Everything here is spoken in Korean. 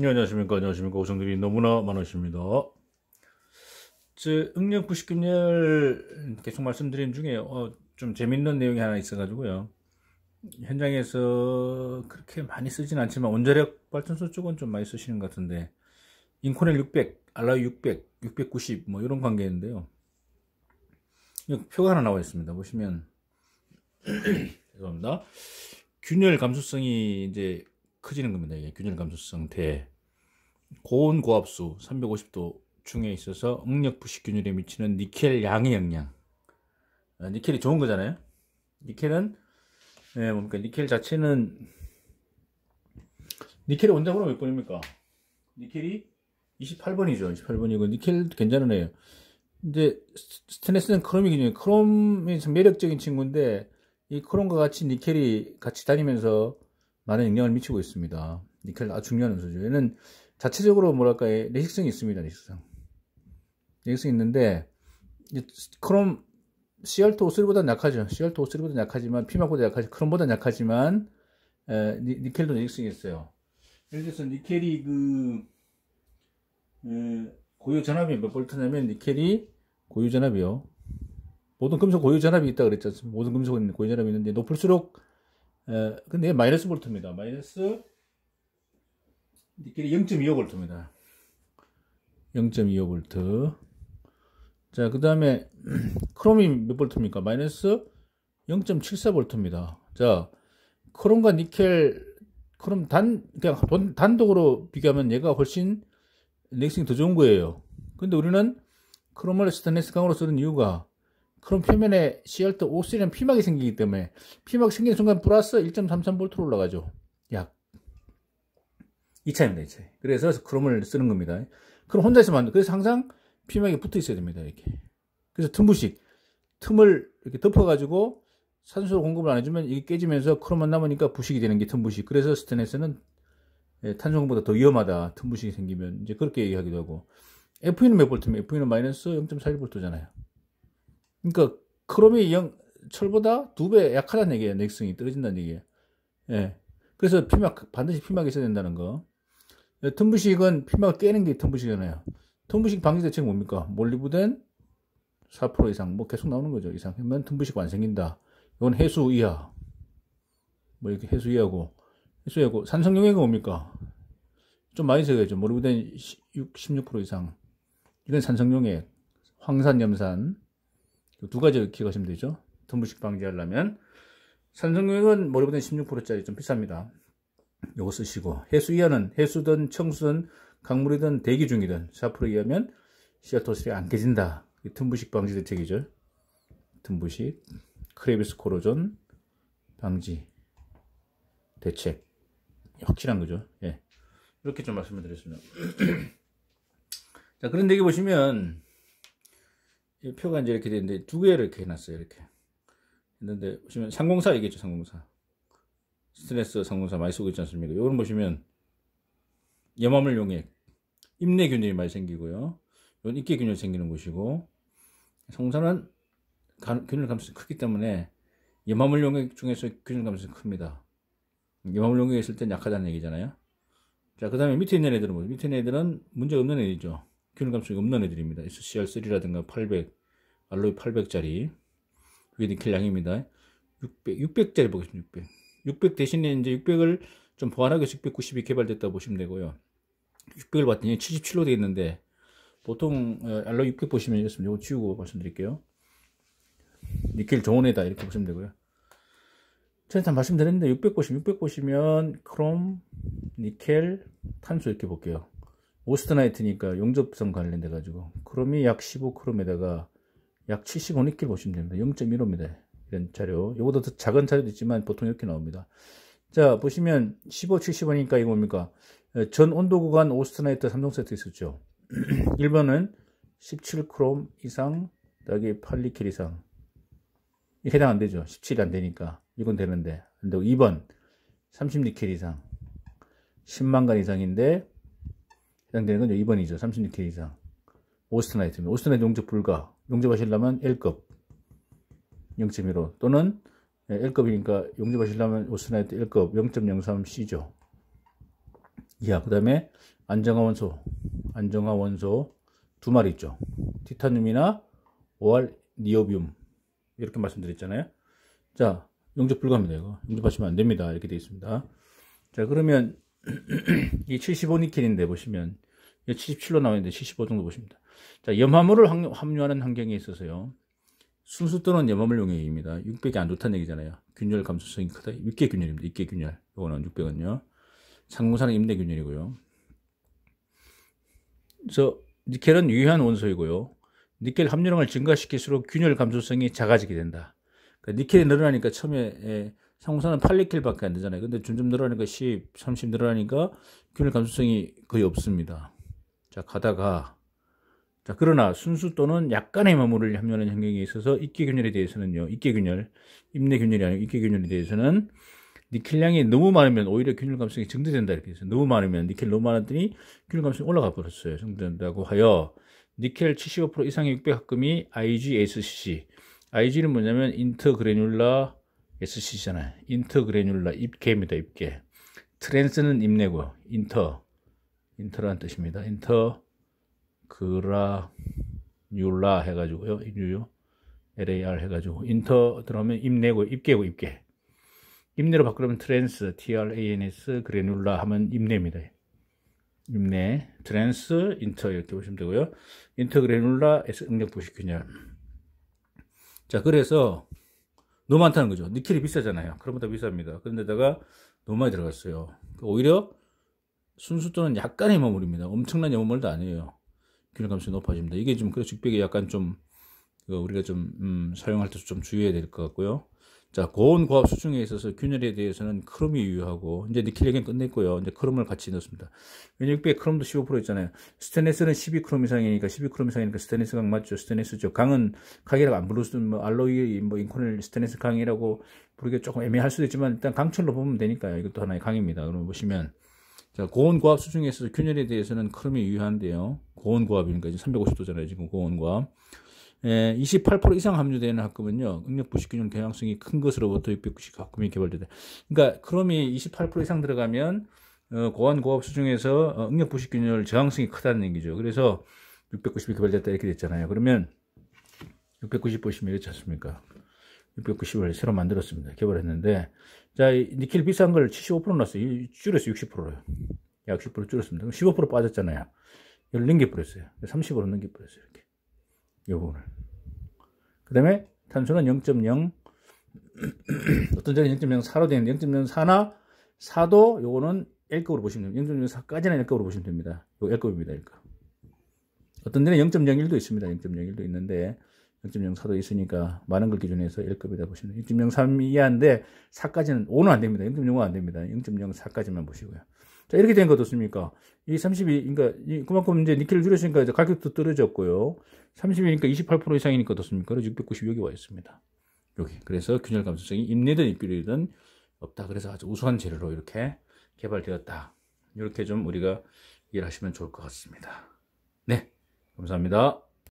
네, 안녕하십니까. 고성들이 너무나 많으십니다. 응력 부식균열 계속 말씀드린 중에 좀 재밌는 내용이 하나 있어가지고요. 현장에서 그렇게 많이 쓰진 않지만 원자력 발전소 쪽은 좀 많이 쓰시는 것 같은데 인코넬 600, 알라이 600, 690 뭐 이런 관계인데요. 여기 표가 하나 나와 있습니다. 보시면 죄송합니다. 균열 감수성이 이제 커지는 겁니다. 이게 균열 감수성 대 고온 고압수 350도 중에 있어서 응력 부식균열에 미치는 니켈 양의 영향. 니켈이 좋은 거잖아요. 니켈은 뭡니까? 니켈 자체는 니켈의 원자번호 몇 번입니까? 니켈이 28번이죠. 28번이고 니켈 괜찮은 애예요. 근데 스테인리스는 크롬이거든요. 크롬이 참 매력적인 친구인데 이 크롬과 같이 니켈이 같이 다니면서 많은 영향을 미치고 있습니다. 니켈 아주 중요한 원소죠. 얘는 자체적으로 뭐랄까 내식성이 있습니다. 내식성이 있는데 크롬 CR2O3보다 약하죠. CR2O3보다 약하지만 피막보다 약하지 크롬보다 약하지만 니켈도 내식성이 있어요. 예를 들어서 니켈이 고유 전압이 몇 볼트냐면 니켈이 고유 전압이요. 모든 금속 고유 전압이 있다 그랬지 않습니까? 모든 금속은 고유 전압이 있는데 높을수록 근데 마이너스 볼트입니다. 마이너스 니켈이 0.25볼트입니다. 0.25볼트. 자, 그 다음에 크롬이 몇 볼트입니까? 마이너스 0.74볼트입니다. 자, 크롬과 니켈, 크롬 그냥 단독으로 비교하면 얘가 훨씬 내식성이 더 좋은 거예요. 근데 우리는 크롬을 스테인리스 강으로 쓰는 이유가 크롬 표면에 CR2O3라는 피막이 생기기 때문에 피막 생기는 순간 플러스 1.33볼트로 올라가죠. 약. 이 차입니다, 이 차이. 그래서 크롬을 쓰는 겁니다. 크롬 혼자 있으면 안 돼. 그래서 항상 피막이 붙어 있어야 됩니다, 이렇게. 그래서 틈을 이렇게 덮어가지고 산소 공급을 안 해주면 이게 깨지면서 크롬만 남으니까 부식이 되는 게 틈부식. 그래서 스테인리스는 탄소공보다 더 위험하다. 틈부식이 생기면. 이제 그렇게 얘기하기도 하고. FE는 몇 볼트입니까? FE는 마이너스 0.41볼트잖아요. 그러니까 크롬이 철보다 2배 약하다는 얘기예요. 내성이 떨어진다는 얘기예요. 예. 그래서 반드시 피막이 있어야 된다는 거. 틈부식은 피막을 깨는 게 틈부식이잖아요. 틈부식 방지 대책은 뭡니까? 몰리브덴 4% 이상, 뭐 계속 나오는 거죠. 이상. 그러면 틈부식 안 생긴다. 이건 해수 이하. 뭐 이렇게 해수 이하고. 산성 용액은 뭡니까? 좀 많이 써야죠. 몰리브덴 16% 이상. 이건 산성 용액. 황산, 염산. 두 가지 기억하시면 되죠. 틈부식 방지하려면. 산성 용액은 몰리브덴 16%짜리 좀 비쌉니다. 요거 쓰시고. 해수 이하는 해수든 청수든 강물이든 대기 중이든 4% 이하면 CR2O3가 안 깨진다. 틈부식 방지 대책이죠. 틈부식, 크레비스 코로존 방지 대책. 확실한 거죠. 예. 이렇게 좀 말씀을 드렸습니다. 자, 그런데 여기 보시면 이 표가 이제 이렇게 되는데 두 개를 이렇게 해놨어요. 이렇게 했는데 보시면 상공사 얘기했죠. 상공사. 스트레스 상공사 많이 쓰고 있지 않습니까? 요거는 보시면 염화물 용액, 임내균열이 많이 생기고요. 이건 입계균열이 생기는 곳이고, 상공사는 균열 감수성이 크기 때문에 염화물 용액 중에서 균열 감수성이 큽니다. 염화물 용액에 있을 땐 약하다는 얘기잖아요. 자, 그 다음에 밑에 있는 애들은 뭐죠? 밑에 있는 애들은 문제가 없는 애들이죠. 균열 감수성이 없는 애들입니다. SCR3라든가 800, 알로이 800짜리. 그게 니켈 양입니다. 600짜리 보겠습니다. 600 대신에 이제 600을 좀 보완하기 위해서 690이 개발됐다고 보시면 되고요. 600을 봤더니 77로 되어 있는데 보통 알로이 600 보시면 이렇습니다. 이거 지우고 말씀드릴게요. 니켈 좋은 애다 이렇게 보시면 되고요. 제가 다 말씀드렸는데 600 보시면 크롬, 니켈, 탄소 이렇게 볼게요. 오스트나이트니까 용접성 관련돼 가지고 크롬이 약 15 크롬에다가 약 75 니켈 보시면 됩니다. 0.15입니다. 이런 자료. 요거도 더 작은 자료도 있지만 보통 이렇게 나옵니다. 자, 보시면 15, 75니까 이거 뭡니까? 전 온도 구간 오스트나이트 3종 세트 있었죠. 1번은 17 크롬 이상, 여기 8 니켈 이상. 이게 해당 안 되죠. 17이 안 되니까. 이건 되는데. 근데 2번 30 니켈 이상. 10만간 이상인데 해당되는 건 2번이죠. 30 니켈 이상. 오스트나이트입니다. 오스트나이트 용접 불가. 용접하시려면 L급 0.15 또는 L급이니까 용접하시려면 오스트나이트 L급 0.03C죠. 야, 그 다음에 안정화 원소 두 마리 있죠. 티타늄이나 오알 니오비움. 이렇게 말씀드렸잖아요. 자, 용접 불가합니다. 이거. 용접하시면 안 됩니다. 이렇게 되어 있습니다. 자, 그러면 이 75 니켈인데 보시면 77로 나와 있는데 75 정도 보십니다. 자, 염화물을 함유하는 환경에 있어서요. 순수 또는 염화물 용액입니다. 600이 안 좋다는 얘기잖아요. 균열 감소성이 크다. 육계균열입니다. 육계균열. 이거는 600은요. 상무산은 임내균열이고요. 그래서 니켈은 유효한 원소이고요. 니켈 함유량을 증가시킬수록 균열 감소성이 작아지게 된다. 그러니까 니켈이 늘어나니까 처음에 상무산은 8니켈밖에 안 되잖아요. 근데 점점 늘어나니까 10, 30 늘어나니까 균열 감소성이 거의 없습니다. 자, 가다가 자, 그러나 순수 또는 약간의 염화물을 함유하는 환경에 있어서 입계균열에 대해서는요. 입계균열, 임내균열이 아니고 입계균열에 대해서는 니켈량이 너무 많으면 오히려 균열 감소성이 증대된다 이렇게 해서 너무 많으면 니켈 너무 많았더니 균열 감소성이 올라가 버렸어요. 증대된다고 하여 니켈 75% 이상의 600합금이 IGSCC. IG는 뭐냐면 인터그래뉼라 SC잖아요. 인터그래뉼라 입계입니다. 입계. 트랜스는 입내고 인터라는 뜻입니다. 인터그라뉼라 해가지고요. LAR 해가지고 인터 들어가면 입내고 입계고 입계. 입내로 바꾸면 트랜스, TRANS, 그래뉼라 하면 입내입니다. 입내, 트랜스, 인터 이렇게 보시면 되고요. 인터그래뉼라 S 응력부식균열. 자, 그래서 너무 많다는 거죠. 니켈이 비싸잖아요. 그럼보다 비쌉니다. 그런데다가 너무 많이 들어갔어요. 오히려 순수 또는 약간의 염화물입니다. 엄청난 염화물도 아니에요. 균열 감소성이 높아집니다. 이게 좀 그래서 죽백이 약간 좀 우리가 좀 사용할 때 좀 주의해야 될 것 같고요. 자, 고온고압 수중에 있어서 균열에 대해서는 크롬이 유효하고, 이제 니켈 얘기는 끝냈고요. 이제 크롬을 같이 넣습니다. 왜냐면 600 크롬도 15% 있잖아요. 스테인리스는 12크롬 이상이니까, 12크롬 이상이니까 스테인리스 강 맞죠? 스테인리스죠. 강은 강이라고 안 부르시면 뭐 알로이, 뭐 인코넬 스테인리스 강이라고 부르기 조금 애매할 수도 있지만, 일단 강철로 보면 되니까요. 이것도 하나의 강입니다. 그럼 보시면, 자, 고온고압 수중에 있어서 균열에 대해서는 크롬이 유효한데요. 고온고압이니까 이제 350도잖아요. 지금 고온고압. 28% 이상 함유되는 합금은요, 응력부식균열 경향성이 큰 것으로부터 690 합금이 개발되다. 그러니까 크롬이 28% 이상 들어가면 고온고압 수중에서 응력부식균열 저항성이 크다는 얘기죠. 그래서 690이 개발됐다 이렇게 됐잖아요. 그러면 690 보시면 이렇지 않습니까? 690을 새로 만들었습니다. 개발했는데, 자, 니켈 비싼 걸 75% 넣었어요. 줄였어요. 60%로요. 약 10% 줄였습니다. 15% 빠졌잖아요. 이걸 넘겨버렸어요. 30으로 넘겨버렸어요. 이렇게. 이 부분을. 그 다음에 탄소는 0.0, 어떤 자리는 0.04로 되는데, 0.04나 4도 요거는 L급으로 보시면 됩니다. 0.04까지는 L급으로 보시면 됩니다. 요 L급입니다. L급. 어떤 데는 0.01도 있습니다. 0.01도 있는데, 0.04도 있으니까 많은 걸 기준해서 L급이다 보시면 돼요. 0.03 이하인데 4까지는 5는 안 됩니다. 0.05는 안 됩니다. 0.04까지만 보시고요. 자, 이렇게 된 것 어떻습니까? 이 32, 그러니까 그만큼 이제 니켈을 줄였으니까 이제 가격도 떨어졌고요. 30이니까 28% 이상이니까 어떻습니까? 그래서 690 여기 와 있습니다. 여기. 그래서 균열 감소성이 임내든 입결이든 없다. 그래서 아주 우수한 재료로 이렇게 개발되었다. 이렇게 좀 우리가 이해를 하시면 좋을 것 같습니다. 네. 감사합니다.